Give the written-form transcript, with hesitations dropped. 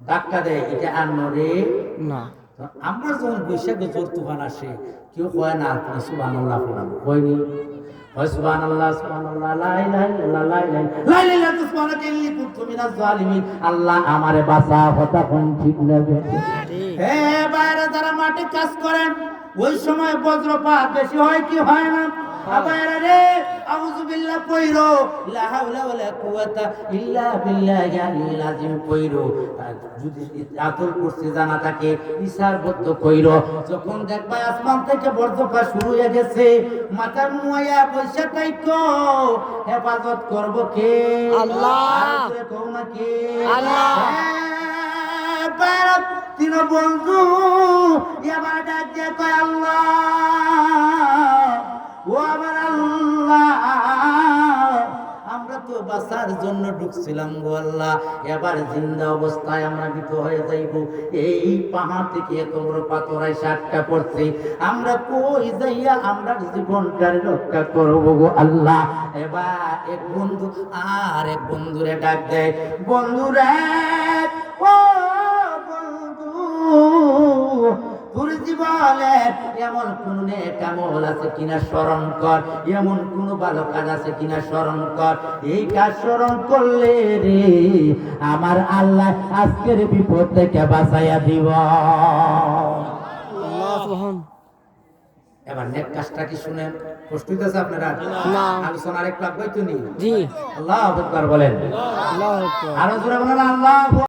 ধাক্কা দেয়, এটা আর নড়ে না। আমরা যখন বৈশাখে জোর তুফান আসে কেউ কয় না তুমি সুবহানাল্লাহ পড়ান, কয়নি হয় সুবহানাল্লাহ সুবহানাল্লাহ লা ইলাহা ইল্লাল্লাহ লা ইলাহা লা ইলাহা ইল্লাল্লাহ সুবহানাকা ইন্নী কুনতু মিনাজ জালিমিন। আল্লাহ আমারে বাঁচা, কথা কোন ঠিক না বেঠিক? হে বাইরে যারা মাঠে কাজ করেন ওই সময় বজ্রপাত বেশি হয় কি হয় না? আবার রে আউযু বিল্লাহ কইরো, লা হাওলা ওয়ালা কুওয়াতা ইল্লা বিল্লাহি আলিল আযীম কইরো। যদি আতল করতে জানা থাকে ইশারবদ্ধ কইরো। যখন দেখবা আসমান থেকে বজ্রপাত শুরু হয়ে গেছে, মাথা মুয়া পয়সা তাইকো, হেফাজত করব কে? আল্লাহ। আর কও না কে? আল্লাহ। তিন বন্ধু এবার ডাক দিয়ে কয় আল্লাহ, ও আমার আল্লাহ, আমরা তো বাঁচার জন্য ঢুকছিলাম গো আল্লাহ, এবার জিন্দা অবস্থায় আমরা মৃত হয়ে যাইব। এই পাহাড় থেকে এত বড় পাথর আইসা আটকা পড়ছে, আমরা কই যাইয়া আমরা জীবনটার রক্ষা করব গো আল্লাহ। এবার এক বন্ধু আর এক বন্ধুরে ডাক দেয়, বন্ধুরে ও তোর জীবনে এমন কোন নেক আমল আছে কিনা স্মরণ কর, এমন কোন ভালো কাজ আছে কিনা স্মরণ কর। এই কাজ স্মরণ করলে রে আমার আল্লাহ আজকের বিপদ থেকে বাঁচাইয়া দিব। এবার নেক কাজটা কি শুনেন, কষ্ট হইতেছে আপনারা? আলোচনা আরেকটু আগে তো নি। জি, আল্লাহু আকবার বলেন। আরো জোরে বলেন আল্লাহ।